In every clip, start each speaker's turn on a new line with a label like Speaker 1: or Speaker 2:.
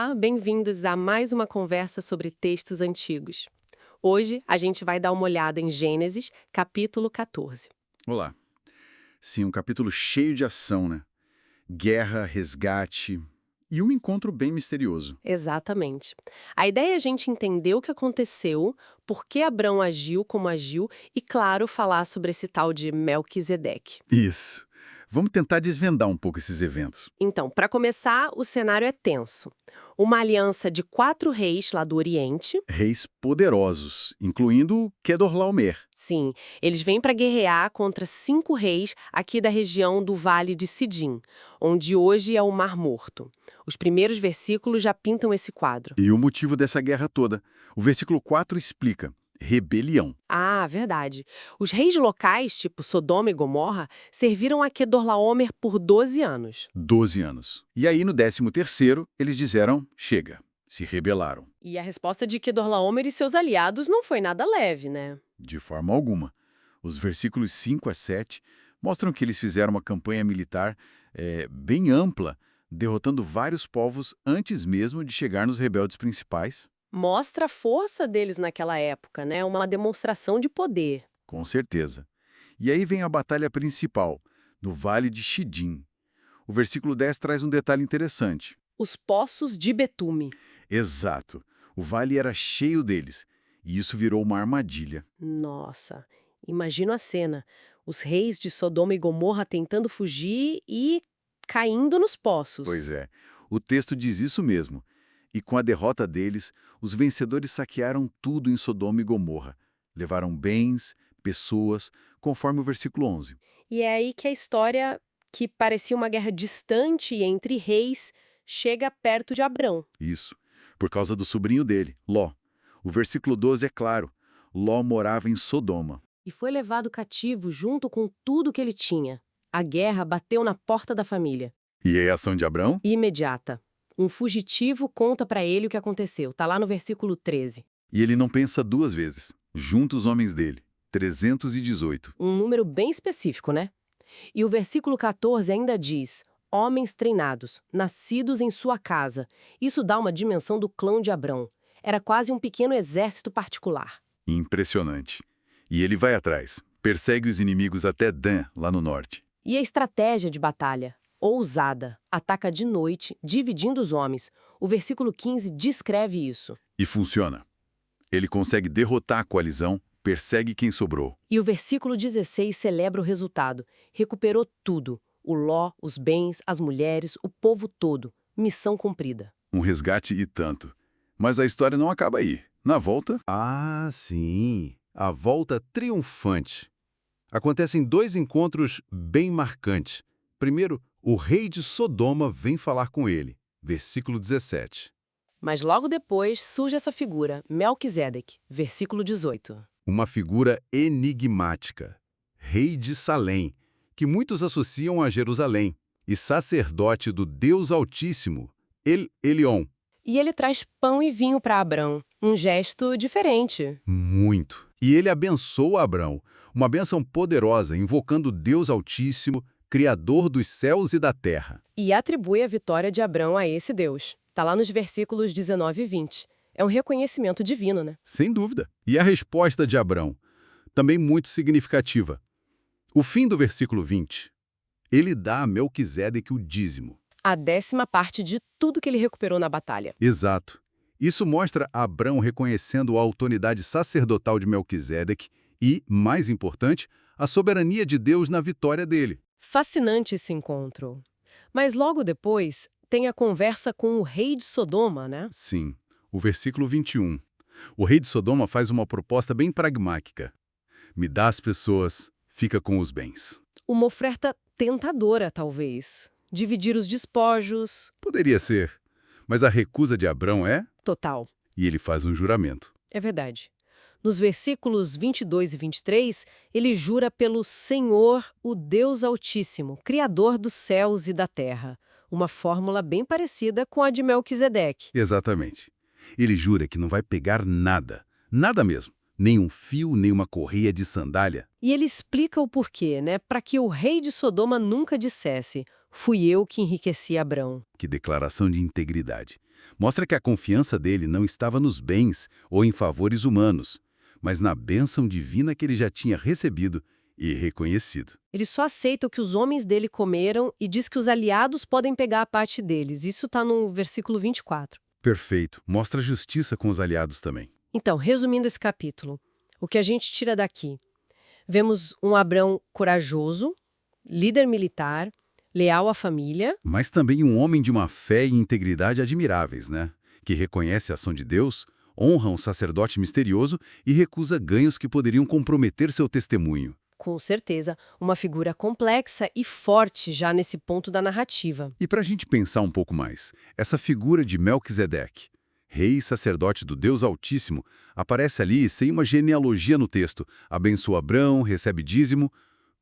Speaker 1: Olá, bem-vindos a mais uma conversa sobre textos antigos. Hoje a gente vai dar uma olhada em Gênesis, capítulo 14.
Speaker 2: Olá. Sim, um capítulo cheio de ação, né? Guerra, resgate e um encontro bem misterioso.
Speaker 1: Exatamente. A ideia é a gente entender o que aconteceu, por que Abrão agiu como agiu e, claro, falar sobre esse tal de Melquisedeque.
Speaker 2: Isso. Vamos tentar desvendar um pouco esses eventos.
Speaker 1: Então, para começar, o cenário é tenso. Uma aliança de 4 reis lá do Oriente.
Speaker 2: Reis poderosos, incluindo Kedorlaomer.
Speaker 1: Sim, eles vêm para guerrear contra 5 reis aqui da região do Vale de Sidim, onde hoje é o Mar Morto. Os primeiros versículos já pintam esse quadro.
Speaker 2: E o motivo dessa guerra toda. O versículo 4 explica: rebelião.
Speaker 1: Ah, verdade. Os reis locais, tipo Sodoma e Gomorra, serviram a Kedorlaomer por 12 anos.
Speaker 2: 12 anos. E aí, no 13º, eles disseram: chega. Se rebelaram.
Speaker 1: E a resposta de Kedorlaomer e seus aliados não foi nada leve, né?
Speaker 2: De forma alguma. Os versículos 5 a 7 mostram que eles fizeram uma campanha militar bem ampla, derrotando vários povos antes mesmo de chegar nos rebeldes principais.
Speaker 1: Mostra a força deles naquela época, né? Uma demonstração de poder.
Speaker 2: Com certeza. E aí vem a batalha principal, no Vale de Shidim. O versículo 10 traz um detalhe interessante.
Speaker 1: Os poços de betume.
Speaker 2: Exato. O vale era cheio deles, e isso virou uma armadilha.
Speaker 1: Nossa, imagino a cena. Os reis de Sodoma e Gomorra tentando fugir e caindo nos
Speaker 2: Pois
Speaker 1: poços.
Speaker 2: é, o texto diz isso mesmo. E com a derrota deles, os vencedores saquearam tudo em Sodoma e Gomorra. Levaram bens, pessoas, conforme o versículo 11.
Speaker 1: E é aí que a história, que parecia uma guerra distante entre reis, chega perto de Abrão.
Speaker 2: Isso, por causa do sobrinho dele, Ló. O versículo 12 é claro. Ló morava em Sodoma.
Speaker 1: E foi levado cativo junto com tudo que ele tinha. A guerra bateu na porta da família.
Speaker 2: E aí a ação de Abrão?
Speaker 1: Imediata. Um fugitivo conta pra ele o que aconteceu. Tá lá no versículo 13.
Speaker 2: E ele não pensa duas vezes. Junta os homens dele. 318.
Speaker 1: Um número bem específico, né? E o versículo 14 ainda diz: homens treinados, nascidos em sua casa. Isso dá uma dimensão do clã de Abrão. Era quase um pequeno exército particular.
Speaker 2: Impressionante. E ele vai atrás. Persegue os inimigos até Dan, lá no norte.
Speaker 1: E a estratégia de batalha? Ousada. Ataca de noite, dividindo os homens. O versículo 15 descreve isso.
Speaker 2: E funciona. Ele consegue derrotar a coalizão, persegue quem sobrou.
Speaker 1: E o versículo 16 celebra o resultado. Recuperou tudo. O Ló, os bens, as mulheres, o povo todo. Missão cumprida.
Speaker 2: Um resgate e tanto. Mas a história não acaba aí. Na volta,
Speaker 3: Ah, sim. A volta triunfante. Acontecem 2 encontros bem marcantes. Primeiro, o rei de Sodoma vem falar com ele. Versículo 17.
Speaker 1: Mas logo depois surge essa figura, Melquisedeque, versículo 18.
Speaker 3: Uma figura enigmática. Rei de Salém, que muitos associam a Jerusalém, e sacerdote do Deus Altíssimo, Elion.
Speaker 1: E ele traz pão e vinho para Abrão, um gesto diferente.
Speaker 3: Muito. E ele abençoa Abrão, uma bênção poderosa, invocando o Deus Altíssimo, Criador dos céus e da terra.
Speaker 1: E atribui a vitória de Abrão a esse Deus. Tá lá nos versículos 19 e 20. É um reconhecimento divino, né?
Speaker 3: Sem dúvida. E a resposta de Abrão, também muito significativa. O fim do versículo 20. Ele dá a Melquisedeque o dízimo.
Speaker 1: A 10ª parte de tudo que ele recuperou na batalha.
Speaker 3: Exato. Isso mostra Abrão reconhecendo a autoridade sacerdotal de Melquisedeque e, mais importante, a soberania de Deus na vitória dele.
Speaker 1: Fascinante esse encontro. Mas logo depois, tem a conversa com o rei de Sodoma, né?
Speaker 3: Sim. O versículo 21. O rei de Sodoma faz uma proposta bem pragmática. Me dá as pessoas, fica com os bens.
Speaker 1: Uma oferta tentadora, talvez. Dividir os despojos.
Speaker 3: Poderia ser, mas a recusa de Abrão é...
Speaker 1: Total.
Speaker 3: E ele faz um juramento.
Speaker 1: É verdade. Nos versículos 22 e 23, ele jura pelo Senhor, o Deus Altíssimo, Criador dos céus e da terra. Uma fórmula bem parecida com a de Melquisedeque.
Speaker 3: Exatamente. Ele jura que não vai pegar nada, nada mesmo. Nem um fio, nem uma correia de sandália.
Speaker 1: E ele explica o porquê, né? Para que o rei de Sodoma nunca dissesse: fui eu que enriqueci Abrão.
Speaker 3: Que declaração de integridade. Mostra que a confiança dele não estava nos bens ou em favores humanos, mas na bênção divina que ele já tinha recebido e reconhecido.
Speaker 1: Ele só aceita o que os homens dele comeram e diz que os aliados podem pegar a parte deles. Isso está no versículo 24.
Speaker 3: Perfeito. Mostra justiça com os aliados também.
Speaker 1: Então, resumindo esse capítulo, o que a gente tira daqui? Vemos um Abrão corajoso, líder militar, leal à família.
Speaker 3: Mas também um homem de uma fé e integridade admiráveis, né? Que reconhece a ação de Deus, honra um sacerdote misterioso e recusa ganhos que poderiam comprometer seu testemunho.
Speaker 1: Com certeza, uma figura complexa e forte já nesse ponto da narrativa.
Speaker 3: E para a gente pensar um pouco mais, essa figura de Melquisedeque, rei e sacerdote do Deus Altíssimo, aparece ali sem uma genealogia no texto. Abençoa Abrão, recebe dízimo.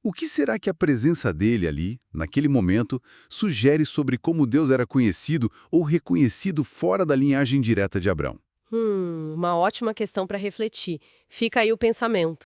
Speaker 3: O que será que a presença dele ali, naquele momento, sugere sobre como Deus era conhecido ou reconhecido fora da linhagem direta de Abrão?
Speaker 1: Uma ótima questão para refletir. Fica aí o pensamento.